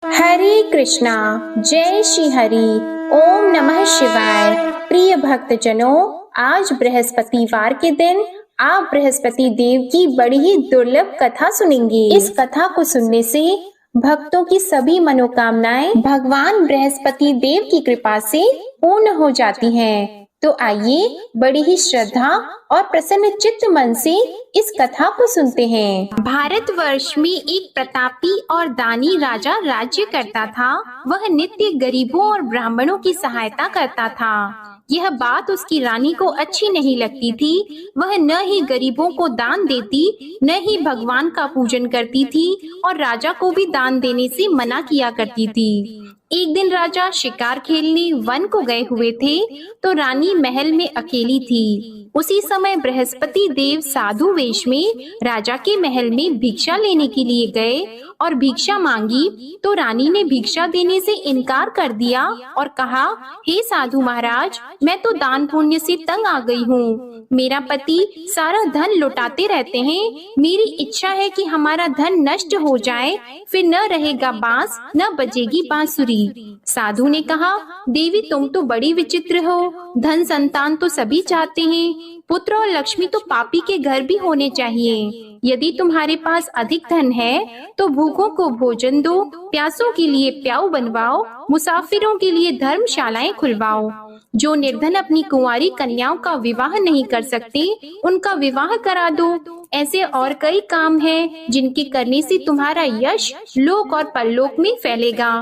हरे कृष्णा। जय श्री हरि। ओम नमः शिवाय। प्रिय भक्तजनों, आज बृहस्पतिवार के दिन आप बृहस्पति देव की बड़ी ही दुर्लभ कथा सुनेंगे। इस कथा को सुनने से भक्तों की सभी मनोकामनाएं भगवान बृहस्पति देव की कृपा से पूर्ण हो जाती हैं। तो आइए बड़ी ही श्रद्धा और प्रसन्न चित्त मन से इस कथा को सुनते हैं। भारतवर्ष में एक प्रतापी और दानी राजा राज्य करता था। वह नित्य गरीबों और ब्राह्मणों की सहायता करता था। यह बात उसकी रानी को अच्छी नहीं लगती थी। वह न ही गरीबों को दान देती, न ही भगवान का पूजन करती थी और राजा को भी दान देने से मना किया करती थी। एक दिन राजा शिकार खेलने वन को गए हुए थे, तो रानी महल में अकेली थी। उसी समय बृहस्पति देव साधु वेश में राजा के महल में भिक्षा लेने के लिए गए और भिक्षा मांगी, तो रानी ने भिक्षा देने से इनकार कर दिया और कहा, हे साधु महाराज, मैं तो दान पुण्य से तंग आ गई हूँ। मेरा पति सारा धन लुटाते रहते हैं। मेरी इच्छा है कि हमारा धन नष्ट हो जाए, फिर न रहेगा बांस, न बजेगी बांसुरी। साधु ने कहा, देवी तुम तो बड़ी विचित्र हो। धन संतान तो सभी चाहते हैं, पुत्र और लक्ष्मी तो पापी के घर भी होने चाहिए। यदि तुम्हारे पास अधिक धन है तो भूखों को भोजन दो, प्यासों के लिए प्याऊ बनवाओ, मुसाफिरों के लिए धर्मशालाएं खुलवाओ। जो निर्धन अपनी कुंवारी कन्याओं का विवाह नहीं कर सकते, उनका विवाह करा दो। ऐसे और कई काम हैं जिनके करने से तुम्हारा यश लोक और परलोक में फैलेगा।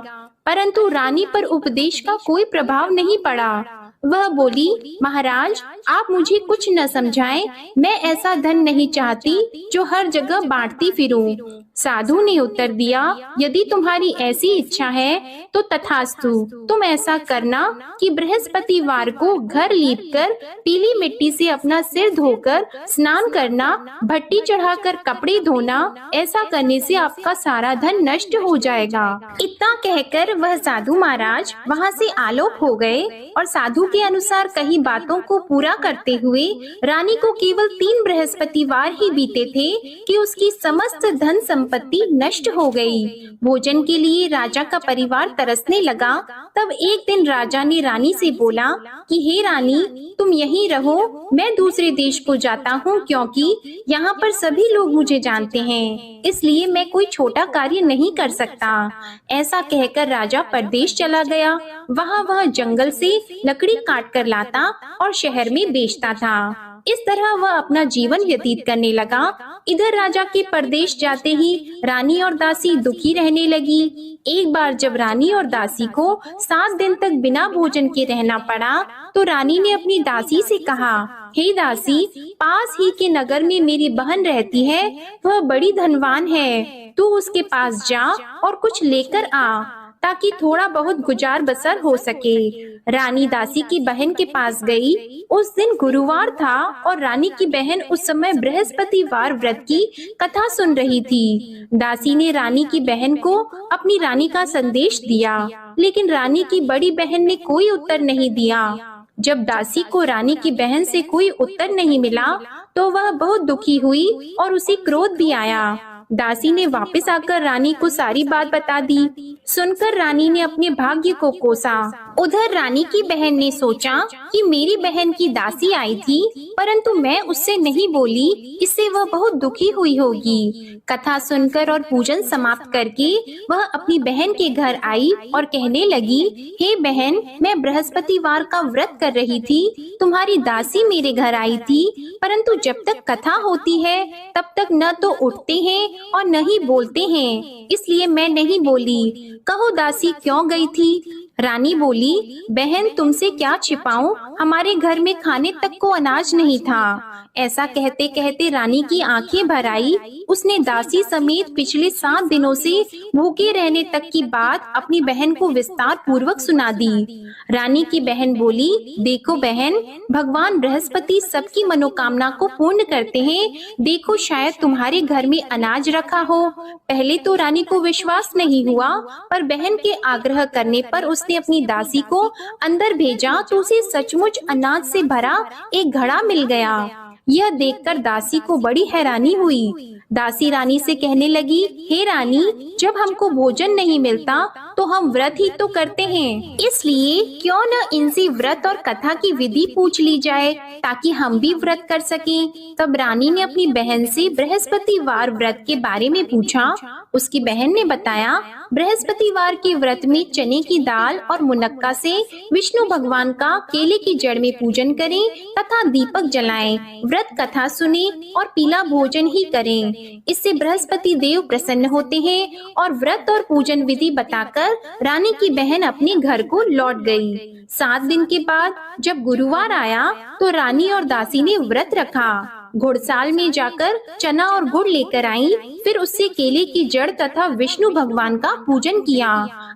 परंतु रानी पर उपदेश का कोई प्रभाव नहीं पड़ा। वह बोली, महाराज आप मुझे कुछ न समझाएं, मैं ऐसा धन नहीं चाहती जो हर जगह बांटती फिरूं। साधु ने उत्तर दिया, यदि तुम्हारी ऐसी इच्छा है तो तथास्तु। तुम ऐसा करना कि बृहस्पतिवार को घर लीपकर पीली मिट्टी से अपना सिर धोकर स्नान करना, भट्टी चढ़ाकर कपड़े धोना। ऐसा करने से आपका सारा धन नष्ट हो जाएगा। इतना कहकर वह साधु महाराज वहाँ से आलोक हो गए और साधु के अनुसार कई बातों को पूरा करते हुए रानी को केवल 3 बृहस्पतिवार ही बीते थे कि उसकी समस्त धन संपत्ति नष्ट हो गई। भोजन के लिए राजा का परिवार तरसने लगा। तब एक दिन राजा ने रानी से बोला कि हे रानी, तुम यहीं रहो, मैं दूसरे देश को जाता हूँ, क्योंकि यहाँ पर सभी लोग मुझे जानते हैं, इसलिए मैं कोई छोटा कार्य नहीं कर सकता। ऐसा कहकर राजा परदेश चला गया। वहाँ वह जंगल से लकड़ी काट कर लाता और शहर में बेचता था। इस तरह वह अपना जीवन व्यतीत करने लगा। इधर राजा के परदेश जाते ही रानी और दासी दुखी रहने लगी। एक बार जब रानी और दासी को 7 दिन तक बिना भोजन के रहना पड़ा, तो रानी ने अपनी दासी से कहा, हे दासी, पास ही के नगर में मेरी बहन रहती है, वह बड़ी धनवान है। तू उसके पास जा और कुछ लेकर आ, ताकि थोड़ा बहुत गुजार बसर हो सके। रानी दासी की बहन के पास गई। उस दिन गुरुवार था और रानी की बहन उस समय बृहस्पतिवार व्रत की कथा सुन रही थी। दासी ने रानी की बहन को अपनी रानी का संदेश दिया, लेकिन रानी की बड़ी बहन ने कोई उत्तर नहीं दिया। जब दासी को रानी की बहन से कोई उत्तर नहीं मिला, तो वह बहुत दुखी हुई और उसे क्रोध भी आया। दासी ने वापस आकर रानी को सारी बात बता दी। सुनकर रानी ने अपने भाग्य को कोसा। उधर रानी की बहन ने सोचा कि मेरी बहन की दासी आई थी, परंतु मैं उससे नहीं बोली, इससे वह बहुत दुखी हुई होगी। कथा सुनकर और पूजन समाप्त करके वह अपनी बहन के घर आई और कहने लगी, हे बहन, मैं बृहस्पतिवार का व्रत कर रही थी, तुम्हारी दासी मेरे घर आई थी, परंतु जब तक कथा होती है तब तक न तो उठते हैं और न ही बोलते हैं, इसलिए मैं नहीं बोली। कहो दासी क्यों गई थी? रानी बोली, बहन तुमसे क्या छिपाऊं, हमारे घर में खाने तक को अनाज नहीं था। ऐसा कहते कहते रानी की आंखें भर आई। उसने दासी समेत पिछले 7 दिनों से भूखे रहने तक की बात अपनी बहन को विस्तार पूर्वक सुना दी। रानी की बहन बोली, देखो बहन, भगवान बृहस्पति सबकी मनोकामना को पूर्ण करते हैं। देखो शायद तुम्हारे घर में अनाज रखा हो। पहले तो रानी को विश्वास नहीं हुआ, पर बहन के आग्रह करने पर उसने अपनी दासी को अंदर भेजा तो उसे सचमुच अनाज से भरा एक घड़ा मिल गया। यह देखकर दासी को बड़ी हैरानी हुई। दासी रानी से कहने लगी, हे रानी, जब हमको भोजन नहीं मिलता तो हम व्रत ही तो करते हैं, इसलिए क्यों न इनसे व्रत और कथा की विधि पूछ ली जाए ताकि हम भी व्रत कर सकें। तब रानी ने अपनी बहन से बृहस्पतिवार व्रत के बारे में पूछा। उसकी बहन ने बताया, बृहस्पतिवार के व्रत में चने की दाल और मुनक्का से विष्णु भगवान का केले की जड़ में पूजन करें तथा दीपक जलाएं, व्रत कथा सुने और पीला भोजन ही करें। इससे बृहस्पति देव प्रसन्न होते हैं। और व्रत और पूजन विधि बताकर रानी की बहन अपने घर को लौट गई। 7 दिन के बाद जब गुरुवार आया तो रानी और दासी ने व्रत रखा। घुड़साल में जाकर चना और गुड़ लेकर आई, फिर उससे केले की जड़ तथा विष्णु भगवान का पूजन किया।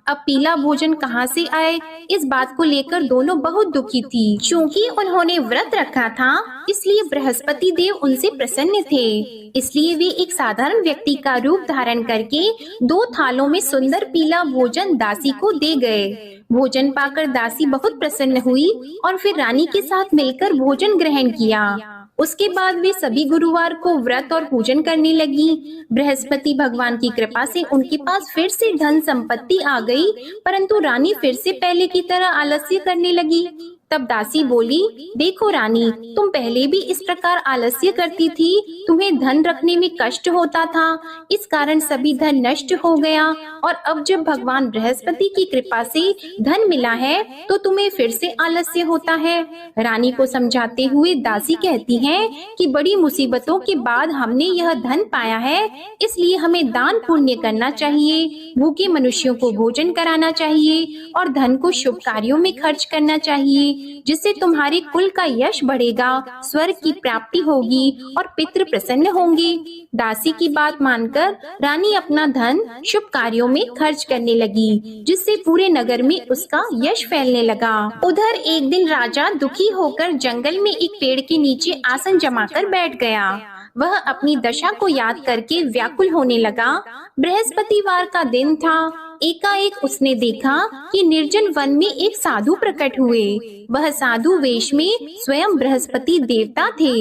अब पीला भोजन कहाँ से आए, इस बात को लेकर दोनों बहुत दुखी थी। चूँकि उन्होंने व्रत रखा था, इसलिए बृहस्पति देव उनसे प्रसन्न थे। इसलिए वे एक साधारण व्यक्ति का रूप धारण करके 2 थालों में सुंदर पीला भोजन दासी को दे गए। भोजन पाकर दासी बहुत प्रसन्न हुई और फिर रानी के साथ मिलकर भोजन ग्रहण किया। उसके बाद वे सभी गुरुवार को व्रत और पूजन करने लगी। बृहस्पति भगवान की कृपा से उनके पास फिर से धन संपत्ति आ गई, परंतु रानी फिर से पहले की तरह आलस्य करने लगी। तब दासी बोली, देखो रानी, तुम पहले भी इस प्रकार आलस्य करती थी, तुम्हें धन रखने में कष्ट होता था, इस कारण सभी धन नष्ट हो गया, और अब जब भगवान बृहस्पति की कृपा से धन मिला है तो तुम्हें फिर से आलस्य होता है। रानी को समझाते हुए दासी कहती हैं कि बड़ी मुसीबतों के बाद हमने यह धन पाया है, इसलिए हमें दान पुण्य करना चाहिए, भूखे मनुष्यों को भोजन कराना चाहिए और धन को शुभ कार्यों में खर्च करना चाहिए, जिससे तुम्हारे कुल का यश बढ़ेगा, स्वर्ग की प्राप्ति होगी और पितृ प्रसन्न होंगे। दासी की बात मानकर रानी अपना धन शुभ कार्यों में खर्च करने लगी, जिससे पूरे नगर में उसका यश फैलने लगा। उधर एक दिन राजा दुखी होकर जंगल में एक पेड़ के नीचे आसन जमाकर बैठ गया। वह अपनी दशा को याद करके व्याकुल होने लगा। बृहस्पतिवार का दिन था। एकाएक उसने देखा कि निर्जन वन में एक साधु प्रकट हुए। वह साधु वेश में स्वयं बृहस्पति देवता थे।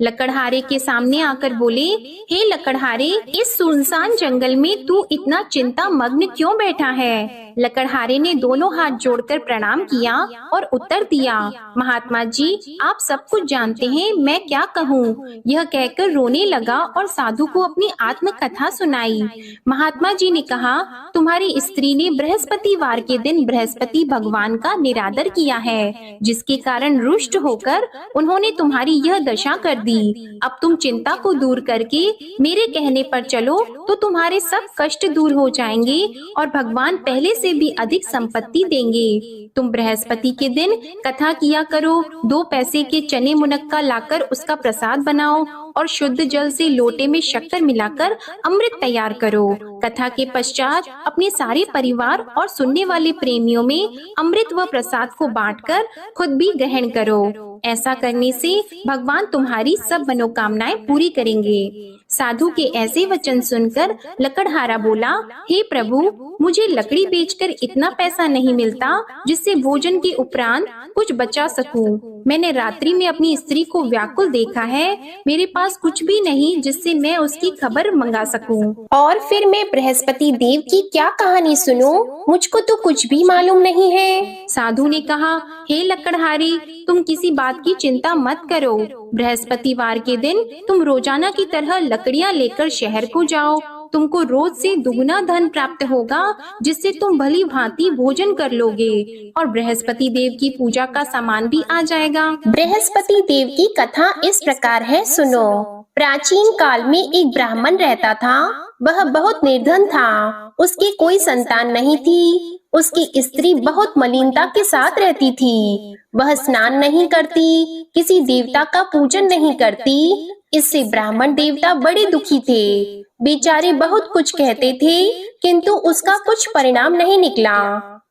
लकड़हारे के सामने आकर बोले, हे लकड़हारे, इस सुनसान जंगल में तू इतना चिंता मग्न क्यों बैठा है? लकड़हारे ने दोनों हाथ जोड़कर प्रणाम किया और उत्तर दिया, महात्मा जी, आप सब कुछ जानते हैं, मैं क्या कहूँ। यह कहकर रोने लगा और साधु को अपनी आत्म कथा सुनाई। महात्मा जी ने कहा, तुम्हारी स्त्री ने बृहस्पतिवार के दिन बृहस्पति भगवान का निरादर किया है, जिसके कारण रुष्ट होकर उन्होंने तुम्हारी यह दशा कर दी। अब तुम चिंता को दूर करके मेरे कहने पर चलो तो तुम्हारे सब कष्ट दूर हो जाएंगे और भगवान पहले से भी अधिक संपत्ति देंगे। तुम बृहस्पति के दिन कथा किया करो, 2 पैसे के चने मुनक्का लाकर उसका प्रसाद बनाओ और शुद्ध जल से लोटे में शक्कर मिलाकर अमृत तैयार करो। कथा के पश्चात अपने सारे परिवार और सुनने वाले प्रेमियों में अमृत व प्रसाद को बांटकर खुद भी ग्रहण करो। ऐसा करने से भगवान तुम्हारी सब मनोकामनाएं पूरी करेंगे। साधु के ऐसे वचन सुनकर लकड़हारा बोला, हे प्रभु, मुझे लकड़ी बेचकर इतना पैसा नहीं मिलता जिससे भोजन के उपरांत कुछ बचा सकूं। मैंने रात्रि में अपनी स्त्री को व्याकुल देखा है, मेरे पास कुछ भी नहीं जिससे मैं उसकी खबर मंगा सकूं। और फिर मैं बृहस्पति देव की क्या कहानी सुनूं? मुझको तो कुछ भी मालूम नहीं है। साधु ने कहा, हे लकड़हारी, तुम किसी बात की चिंता मत करो। बृहस्पतिवार के दिन तुम रोजाना की तरह लकड़ियां लेकर शहर को जाओ। तुमको रोज से दुगना धन प्राप्त होगा, जिससे तुम भली भांति भोजन कर लोगे और बृहस्पति देव की पूजा का सामान भी आ जाएगा। बृहस्पति देव की कथा इस प्रकार है, सुनो। प्राचीन काल में एक ब्राह्मण रहता था। वह बहुत निर्धन था। उसकी कोई संतान नहीं थी। उसकी स्त्री बहुत मलिनता के साथ रहती थी। वह स्नान नहीं करती, किसी देवता का पूजन नहीं करती। इससे ब्राह्मण देवता बड़े दुखी थे। बेचारे बहुत कुछ कहते थे, किंतु उसका कुछ परिणाम नहीं निकला।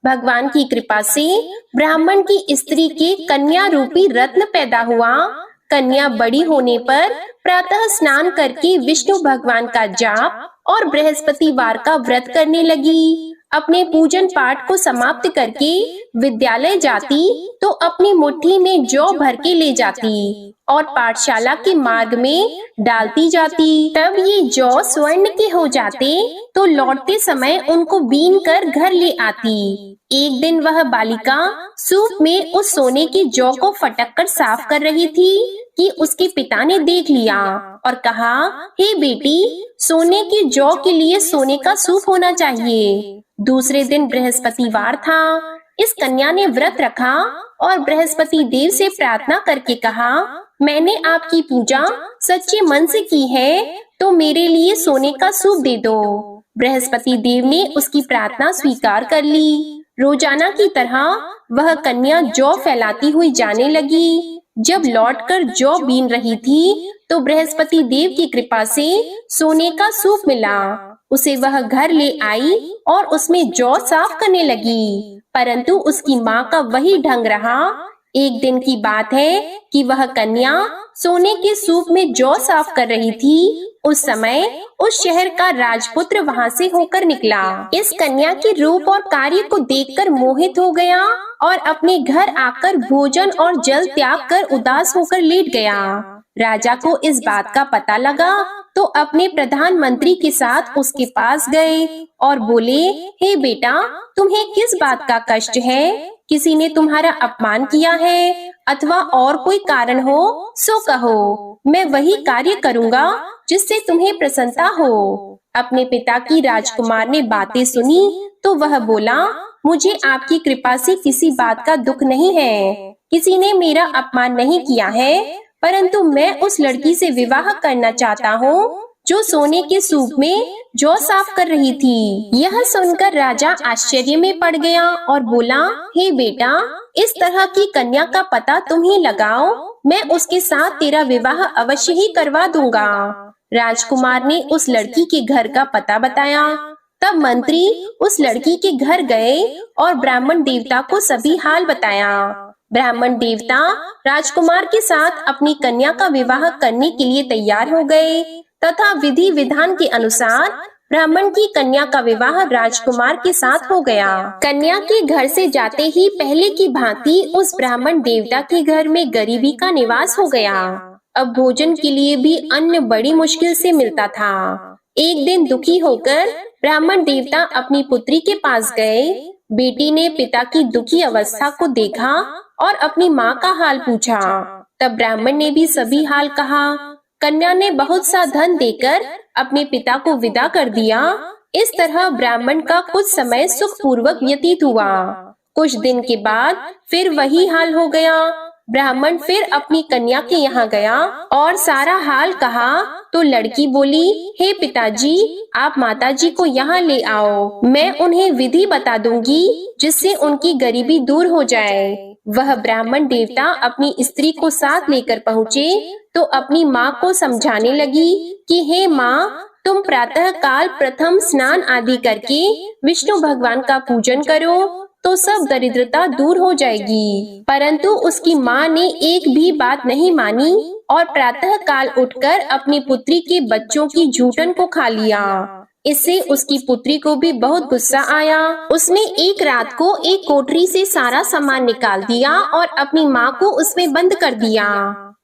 भगवान की कृपा से ब्राह्मण की स्त्री के कन्या रूपी रत्न पैदा हुआ। कन्या बड़ी होने पर प्रातः स्नान करके विष्णु भगवान का जाप और बृहस्पतिवार का व्रत करने लगी। अपने पूजन पाठ को समाप्त करके विद्यालय जाती तो अपनी मुट्ठी में जौ भर के ले जाती और पाठशाला के मार्ग में डालती जाती। तब ये जौ स्वर्ण के हो जाते तो लौटते समय उनको बीन कर घर ले आती। एक दिन वह बालिका सूप में उस सोने की जौ को फटक कर साफ कर रही थी कि उसके पिता ने देख लिया और कहा, हे बेटी, सोने की जौ के लिए सोने का सूप होना चाहिए। दूसरे दिन बृहस्पतिवार था। इस कन्या ने व्रत रखा और बृहस्पति देव से प्रार्थना करके कहा, मैंने आपकी पूजा सच्चे मन से की है तो मेरे लिए सोने का सूप दे दो। बृहस्पति देव ने उसकी प्रार्थना स्वीकार कर ली। रोजाना की तरह वह कन्या जौ फैलाती हुई जाने लगी। जब लौटकर जौ बीन रही थी तो बृहस्पति देव की कृपा से सोने का सूप मिला। उसे वह घर ले आई और उसमें जौ साफ करने लगी, परंतु उसकी माँ का वही ढंग रहा। एक दिन की बात है कि वह कन्या सोने के सूप में जौ साफ कर रही थी। उस समय उस शहर का राजपुत्र वहां से होकर निकला। इस कन्या के रूप और कार्य को देखकर मोहित हो गया और अपने घर आकर भोजन और जल त्याग कर उदास होकर लेट गया। राजा को इस बात का पता लगा तो अपने प्रधानमंत्री के साथ उसके पास गए और बोले, हे बेटा, तुम्हें किस बात का कष्ट है? किसी ने तुम्हारा अपमान किया है अथवा और कोई कारण हो सो कहो, मैं वही कार्य करूँगा जिससे तुम्हें प्रसन्नता हो। अपने पिता की राजकुमार ने बातें सुनी तो वह बोला, मुझे आपकी कृपा से किसी बात का दुख नहीं है। किसी ने मेरा अपमान नहीं किया है, परंतु मैं उस लड़की से विवाह करना चाहता हूँ जो सोने के सूप में जौ साफ कर रही थी। यह सुनकर राजा आश्चर्य में पड़ गया और बोला, हे बेटा, इस तरह की कन्या का पता तुम ही लगाओ, मैं उसके साथ तेरा विवाह अवश्य ही करवा दूंगा। राजकुमार ने उस लड़की के घर का पता बताया। तब मंत्री उस लड़की के घर गए और ब्राह्मण देवता को सभी हाल बताया। ब्राह्मण देवता राजकुमार के साथ अपनी कन्या का विवाह करने के लिए तैयार हो गए तथा विधि विधान के अनुसार ब्राह्मण की कन्या का विवाह राजकुमार के साथ हो गया। कन्या के घर से जाते ही पहले की भांति उस ब्राह्मण देवता के घर में गरीबी का निवास हो गया। अब भोजन के लिए भी अन्न बड़ी मुश्किल से मिलता था। एक दिन दुखी होकर ब्राह्मण देवता अपनी पुत्री के पास गए। बेटी ने पिता की दुखी अवस्था को देखा और अपनी माँ का हाल पूछा। तब ब्राह्मण ने भी सभी हाल कहा। कन्या ने बहुत सा धन देकर अपने पिता को विदा कर दिया। इस तरह ब्राह्मण का कुछ समय सुखपूर्वक व्यतीत हुआ। कुछ दिन के बाद फिर वही हाल हो गया। ब्राह्मण फिर अपनी कन्या के यहाँ गया और सारा हाल कहा तो लड़की बोली, हे पिताजी, आप माताजी को यहाँ ले आओ, मैं उन्हें विधि बता दूंगी जिससे उनकी गरीबी दूर हो जाए। वह ब्राह्मण देवता अपनी स्त्री को साथ लेकर पहुँचे तो अपनी माँ को समझाने लगी कि हे माँ, तुम प्रातः काल प्रथम स्नान आदि करके विष्णु भगवान का पूजन करो तो सब दरिद्रता दूर हो जाएगी। परंतु उसकी माँ ने एक भी बात नहीं मानी और प्रातः काल उठकर अपनी पुत्री के बच्चों की जूठन को खा लिया। इससे उसकी पुत्री को भी बहुत गुस्सा आया। उसने एक रात को एक कोठरी से सारा सामान निकाल दिया और अपनी माँ को उसमें बंद कर दिया।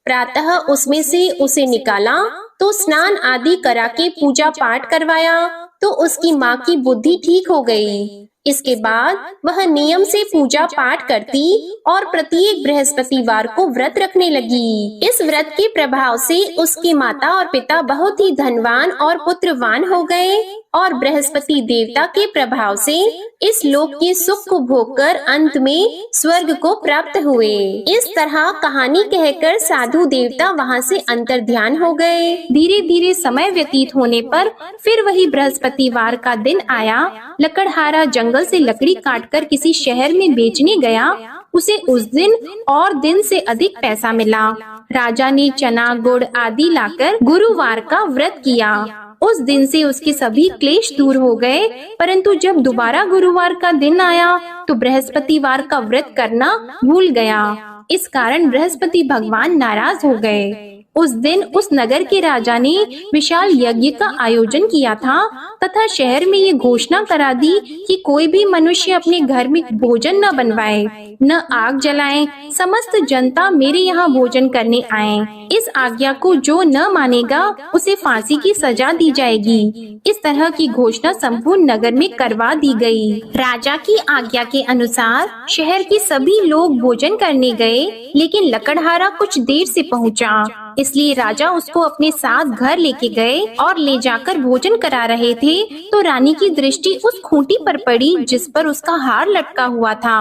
प्रातः उसमें से उसे निकाला तो स्नान आदि करा के पूजा पाठ करवाया तो उसकी माँ की बुद्धि ठीक हो गई। इसके बाद वह नियम से पूजा पाठ करती और प्रत्येक बृहस्पतिवार को व्रत रखने लगी। इस व्रत के प्रभाव से उसकी माता और पिता बहुत ही धनवान और पुत्रवान हो गए और बृहस्पति देवता के प्रभाव से इस लोक के सुख को भोगकर अंत में स्वर्ग को प्राप्त हुए। इस तरह कहानी कहकर साधु देवता वहाँ से अंतर्ध्यान हो गए। धीरे धीरे समय व्यतीत होने पर फिर वही बृहस्पतिवार का दिन आया। लकड़हारा जंगल से लकड़ी काटकर किसी शहर में बेचने गया। उसे उस दिन और दिन से अधिक पैसा मिला। राजा ने चना गुड़ आदि लाकर गुरुवार का व्रत किया। उस दिन से उसके सभी क्लेश दूर हो गए। परंतु जब दोबारा गुरुवार का दिन आया तो बृहस्पतिवार का व्रत करना भूल गया। इस कारण बृहस्पति भगवान नाराज हो गए। उस दिन उस नगर के राजा ने विशाल यज्ञ का आयोजन किया था तथा शहर में ये घोषणा करा दी कि कोई भी मनुष्य अपने घर में भोजन न बनवाए, न आग जलाए। समस्त जनता मेरे यहाँ भोजन करने आए। इस आज्ञा को जो न मानेगा उसे फांसी की सजा दी जाएगी। इस तरह की घोषणा संपूर्ण नगर में करवा दी गई। राजा की आज्ञा के अनुसार शहर के सभी लोग भोजन करने गए, लेकिन लकड़हारा कुछ देर से पहुंचा, इसलिए राजा उसको अपने साथ घर लेके गए और ले जाकर भोजन करा रहे थे तो रानी की दृष्टि उस खूंटी पर पड़ी जिस पर उसका हार लटका हुआ था।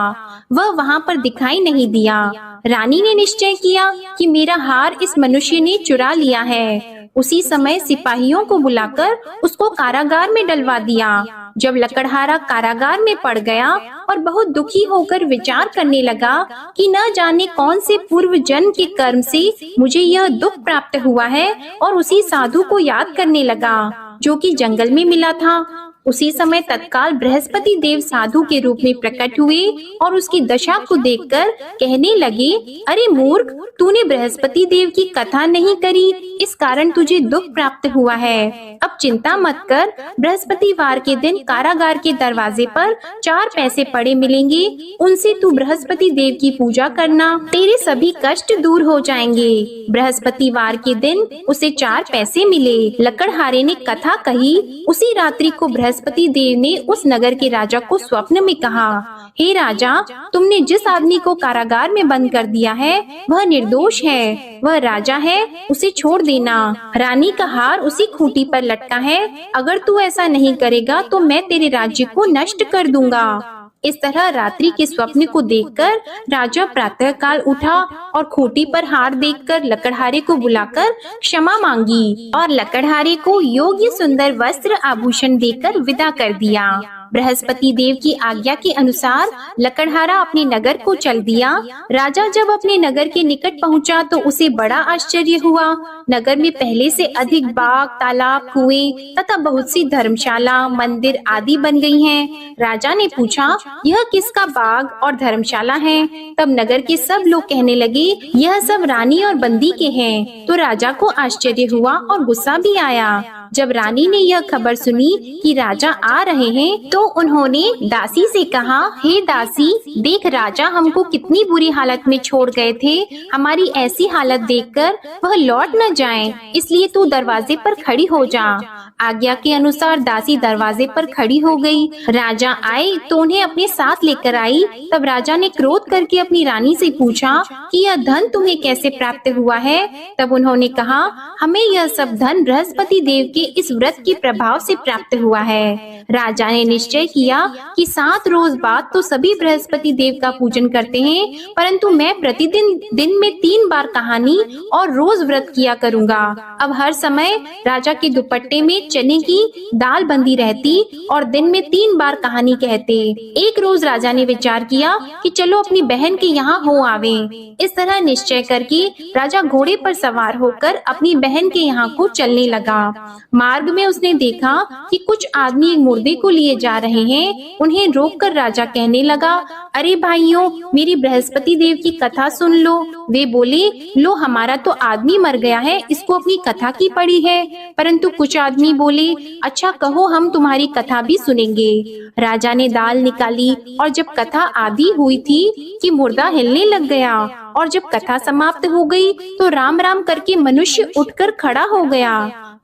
वह वहाँ पर दिखाई नहीं दिया। रानी ने निश्चय किया कि मेरा हार इस मनुष्य ने चुरा लिया है। उसी समय सिपाहियों को बुलाकर उसको कारागार में डलवा दिया। जब लकड़हारा कारागार में पड़ गया और बहुत दुखी होकर विचार करने लगा कि न जाने कौन से पूर्व जन्म के कर्म से मुझे यह दुख प्राप्त हुआ है, और उसी साधु को याद करने लगा जो कि जंगल में मिला था। उसी समय तत्काल बृहस्पति देव साधु के रूप में प्रकट हुए और उसकी दशा को देखकर कहने लगे, अरे मूर्ख, तूने बृहस्पति देव की कथा नहीं करी, इस कारण तुझे दुख प्राप्त हुआ है। अब चिंता मत कर, बृहस्पतिवार के दिन कारागार के दरवाजे पर 4 पैसे पड़े मिलेंगे, उनसे तू बृहस्पति देव की पूजा करना, तेरे सभी कष्ट दूर हो जाएंगे। बृहस्पतिवार के दिन उसे 4 पैसे मिले। लकड़हारे ने कथा कही। उसी रात्रि को बृहस्पति देव ने उस नगर के राजा को स्वप्न में कहा, हे राजा, तुमने जिस आदमी को कारागार में बंद कर दिया है वह निर्दोष है, वह राजा है, उसे छोड़ देना। रानी का हार उसी खूंटी पर लटका है, अगर तू ऐसा नहीं करेगा तो मैं तेरे राज्य को नष्ट कर दूंगा। इस तरह रात्रि के स्वप्न को देखकर राजा प्रातः काल उठा और खूंटी पर हार देखकर लकड़हारे को बुलाकर क्षमा मांगी और लकड़हारे को योग्य सुंदर वस्त्र आभूषण देकर विदा कर दिया। बृहस्पति देव की आज्ञा के अनुसार लकड़हारा अपने नगर को चल दिया। राजा जब अपने नगर के निकट पहुंचा तो उसे बड़ा आश्चर्य हुआ। नगर में पहले से अधिक बाग, तालाब, कुएं तथा बहुत सी धर्मशाला, मंदिर आदि बन गई हैं। राजा ने पूछा, यह किसका बाग और धर्मशाला है? तब नगर के सब लोग कहने लगे, यह सब रानी और बंदी के हैं। तो राजा को आश्चर्य हुआ और गुस्सा भी आया। जब रानी ने यह खबर सुनी कि राजा आ रहे हैं तो उन्होंने दासी से कहा, हे दासी, देख राजा हमको कितनी बुरी हालत में छोड़ गए थे। हमारी ऐसी हालत देखकर वह लौट न जाएं, इसलिए तू दरवाजे पर खड़ी हो जा। आज्ञा के अनुसार दासी दरवाजे पर खड़ी हो गई। राजा आए तो उन्हें अपने साथ लेकर आई। तब राजा ने क्रोध करके अपनी रानी से पूछा कि यह धन तुम्हें कैसे प्राप्त हुआ है? तब उन्होंने कहा, हमें यह सब धन बृहस्पति देव के इस व्रत के प्रभाव से प्राप्त हुआ है। राजा ने निश्चय किया कि 7 रोज बाद तो सभी बृहस्पति देव का पूजन करते हैं, परंतु मैं प्रतिदिन दिन में 3 बार कहानी और रोज व्रत किया करूंगा। अब हर समय राजा के दुपट्टे में चने की दाल बंधी रहती और दिन में 3 बार कहानी कहते। एक रोज राजा ने विचार किया कि चलो अपनी बहन के यहाँ हो आवे। इस तरह निश्चय करके राजा घोड़े पर सवार होकर अपनी बहन के यहाँ को चलने लगा। मार्ग में उसने देखा कि कुछ आदमी एक मुर्दे को लिए जा रहे हैं। उन्हें रोककर राजा कहने लगा, अरे भाइयों, मेरी बृहस्पति देव की कथा सुन लो। वे बोले, लो हमारा तो आदमी मर गया है, इसको अपनी कथा की पड़ी है। परंतु कुछ आदमी बोले, अच्छा कहो, हम तुम्हारी कथा भी सुनेंगे। राजा ने दाल निकाली और जब कथा आधी हुई थी कि मुर्दा हिलने लग गया, और जब कथा समाप्त हो गई तो राम राम करके मनुष्य उठकर खड़ा हो गया।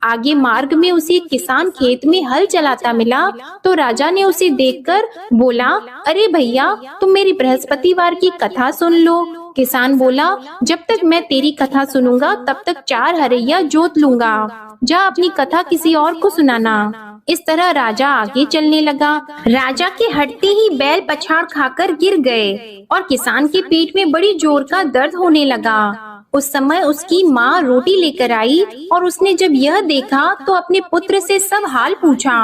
आगे मार्ग में उसे एक किसान खेत में हल चलाता मिला तो राजा ने उसे देखकर बोला, अरे भैया, तुम मेरी बृहस्पतिवार की कथा सुन लो। किसान बोला, जब तक मैं तेरी कथा सुनूंगा तब तक 4 हरैया जोत लूंगा। जा अपनी कथा किसी और को सुनाना। इस तरह राजा आगे चलने लगा। राजा के हटते ही बैल पछाड़ खाकर गिर गए और किसान के पेट में बड़ी जोर का दर्द होने लगा। उस समय उसकी माँ रोटी लेकर आई और उसने जब यह देखा तो अपने पुत्र से सब हाल पूछा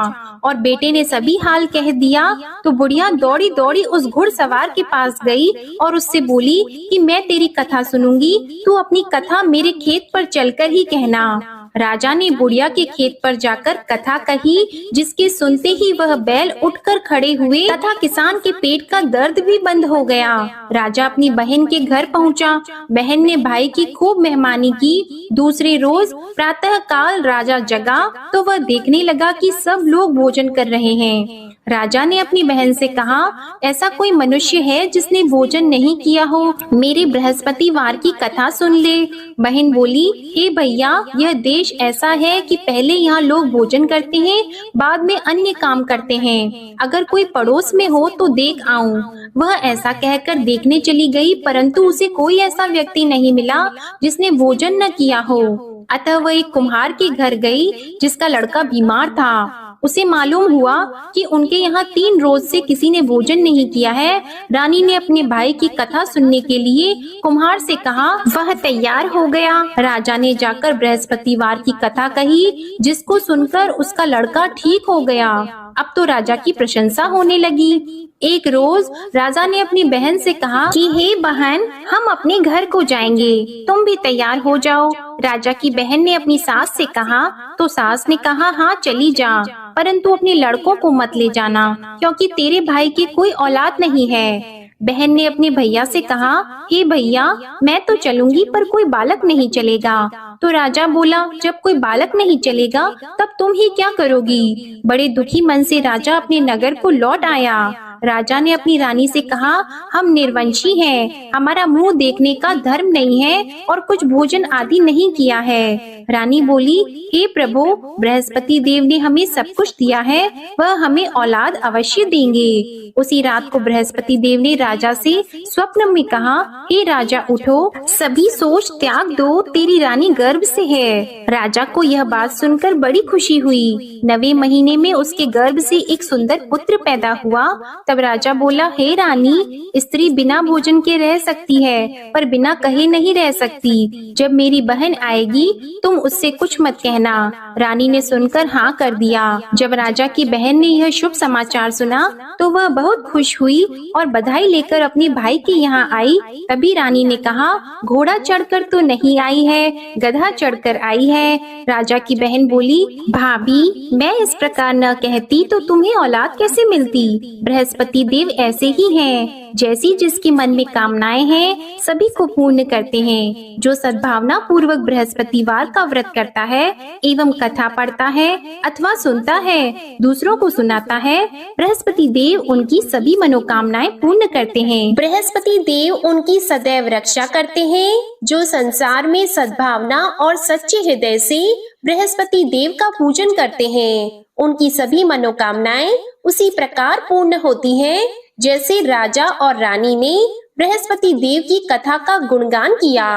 और बेटे ने सभी हाल कह दिया। तो बुढ़िया दौड़ी दौड़ी उस घुड़सवार के पास गई और उससे बोली कि मैं तेरी कथा सुनूंगी, तू अपनी कथा मेरे खेत पर चलकर ही कहना। राजा ने बुढ़िया के खेत पर जाकर कथा कही, जिसके सुनते ही वह बैल उठकर खड़े हुए तथा किसान के पेट का दर्द भी बंद हो गया। राजा अपनी बहन के घर पहुंचा। बहन ने भाई की खूब मेहमानी की। दूसरे रोज प्रातः काल राजा जगा तो वह देखने लगा कि सब लोग भोजन कर रहे हैं। राजा ने अपनी बहन से कहा, ऐसा कोई मनुष्य है जिसने भोजन नहीं किया हो? मेरे बृहस्पतिवार की कथा सुन ले। बहन बोली, हे भैया, यह देश ऐसा है कि पहले यहाँ लोग भोजन करते हैं, बाद में अन्य काम करते हैं। अगर कोई पड़ोस में हो तो देख आऊं। वह ऐसा कहकर देखने चली गई, परंतु उसे कोई ऐसा व्यक्ति नहीं मिला जिसने भोजन न किया हो। अतः वह एक कुम्हार के घर गई, जिसका लड़का बीमार था। उसे मालूम हुआ कि उनके यहाँ 3 रोज से किसी ने भोजन नहीं किया है। रानी ने अपने भाई की कथा सुनने के लिए कुम्हार से कहा। वह तैयार हो गया। राजा ने जाकर बृहस्पतिवार की कथा कही, जिसको सुनकर उसका लड़का ठीक हो गया। अब तो राजा की प्रशंसा होने लगी। एक रोज राजा ने अपनी बहन से कहा कि हे बहन, हम अपने घर को जाएंगे, तुम भी तैयार हो जाओ। राजा की बहन ने अपनी सास से कहा तो सास ने कहा, हाँ चली जा, परंतु अपने लड़कों को मत ले जाना, क्योंकि तेरे भाई की कोई औलाद नहीं है। बहन ने अपने भैया से कहा, हे भैया, मैं तो चलूंगी पर कोई बालक नहीं चलेगा। तो राजा बोला, जब कोई बालक नहीं चलेगा तब तुम ही क्या करोगी? बड़े दुखी मन से राजा अपने नगर को लौट आया। राजा ने अपनी रानी से कहा, हम निर्वंशी हैं, हमारा मुंह देखने का धर्म नहीं है और कुछ भोजन आदि नहीं किया है। रानी बोली, हे प्रभु, बृहस्पति देव ने हमें सब कुछ दिया है, वह हमें औलाद अवश्य देंगे। उसी रात को बृहस्पति देव ने राजा से स्वप्न में कहा, हे राजा उठो, सभी सोच त्याग दो, तेरी रानी गर्भ से है। राजा को यह बात सुनकर बड़ी खुशी हुई। 9वें महीने में उसके गर्भ से एक सुंदर पुत्र पैदा हुआ। तब राजा बोला, हे रानी, स्त्री बिना भोजन के रह सकती है, पर बिना कहे नहीं रह सकती। जब मेरी बहन आएगी तुम उससे कुछ मत कहना। रानी ने सुनकर हाँ कर दिया। जब राजा की बहन ने यह शुभ समाचार सुना तो वह बहुत खुश हुई और बधाई लेकर अपने भाई के यहाँ आई। तभी रानी ने कहा, घोड़ा चढ़कर तो नहीं आई है, गधा चढ़कर आई है। राजा की बहन बोली, भाभी, मैं इस प्रकार न कहती तो तुम्हें औलाद कैसे मिलती? बृहस्पति देव ऐसे ही हैं, जैसी जिसके मन में कामनाएं हैं सभी को पूर्ण करते हैं। जो सद्भावना पूर्वक बृहस्पतिवार का व्रत करता है एवं कथा पढ़ता है अथवा सुनता है, दूसरों को सुनाता है, बृहस्पति देव उनकी सभी मनोकामनाएं पूर्ण करते हैं। बृहस्पति देव उनकी सदैव रक्षा करते हैं। जो संसार में सद्भावना और सच्चे हृदय से बृहस्पति देव का पूजन करते हैं, उनकी सभी मनोकामनाएं उसी प्रकार पूर्ण होती हैं जैसे राजा और रानी ने बृहस्पति देव की कथा का गुणगान किया।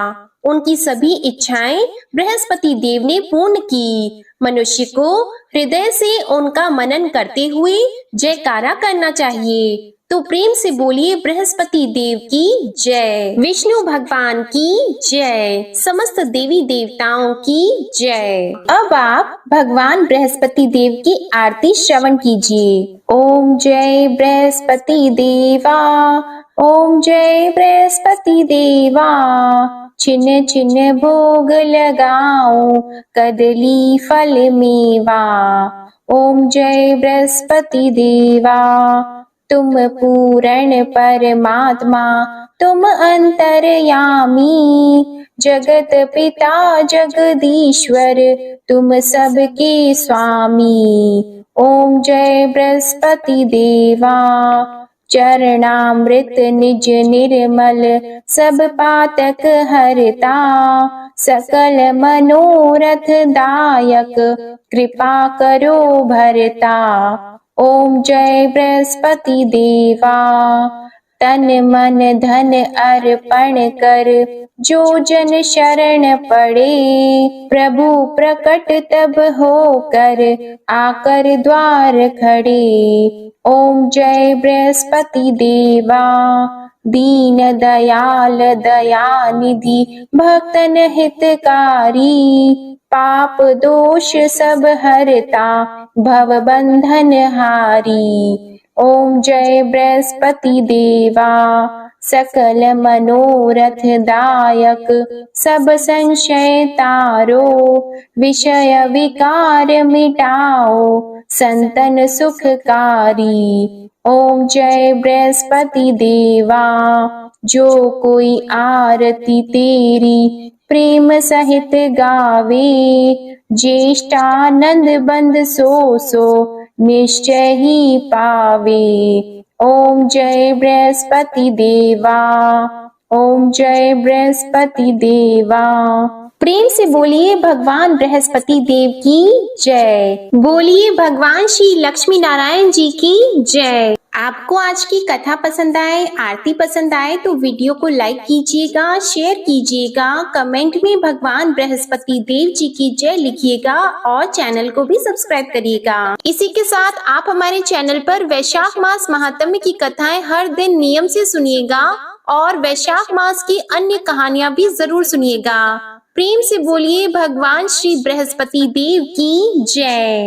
उनकी सभी इच्छाएं बृहस्पति देव ने पूर्ण की। मनुष्य को हृदय से उनका मनन करते हुए जयकारा करना चाहिए। तो प्रेम से बोलिए, बृहस्पति देव की जय, विष्णु भगवान की जय, समस्त देवी देवताओं की जय। अब आप भगवान बृहस्पति देव की आरती श्रवण कीजिए। ओम जय बृहस्पति देवा, ओम जय बृहस्पति देवा, छिन छिन भोग लगाओ, कदली फल मेवा। ओम जय बृहस्पति देवा, तुम पूर्ण परमात्मा, तुम अंतर्यामी, जगत पिता जगदीश्वर, तुम सबके स्वामी। ओम जय बृहस्पति देवा, चरणामृत निज निर्मल, सब पातक हरता, सकल मनोरथ दायक, कृपा करो भरता। ओम जय बृहस्पति देवा, तन मन धन अर्पण कर, जो जन शरण पड़े, प्रभु प्रकट तब होकर, आकर द्वार खड़े। ओम जय बृहस्पति देवा, दीन दयाल दयानिधि, भक्तन हितकारी, पाप दोष सब हरता, भव बंधन हारी। ओम जय बृहस्पति देवा, सकल मनोरथ दायक सब संशय तारो, विषय विकार मिटाओ संतन सुखकारी। ओम जय बृहस्पति देवा, जो कोई आरती तेरी प्रेम सहित गावे, ज्येष्ठानंद बंद सो निश्चय ही पावे। ओम जय बृहस्पति देवा, ओम जय बृहस्पति देवा। प्रेम से बोलिए भगवान बृहस्पति देव की जय। बोलिए भगवान श्री लक्ष्मी नारायण जी की जय। आपको आज की कथा पसंद आए, आरती पसंद आए तो वीडियो को लाइक कीजिएगा, शेयर कीजिएगा, कमेंट में भगवान बृहस्पति देव जी की जय लिखिएगा और चैनल को भी सब्सक्राइब करिएगा। इसी के साथ आप हमारे चैनल पर वैशाख मास महात्म्य की कथाएं हर दिन नियम से सुनिएगा और वैशाख मास की अन्य कहानियां भी जरूर सुनिएगा। प्रेम से बोलिए भगवान श्री बृहस्पति देव की जय।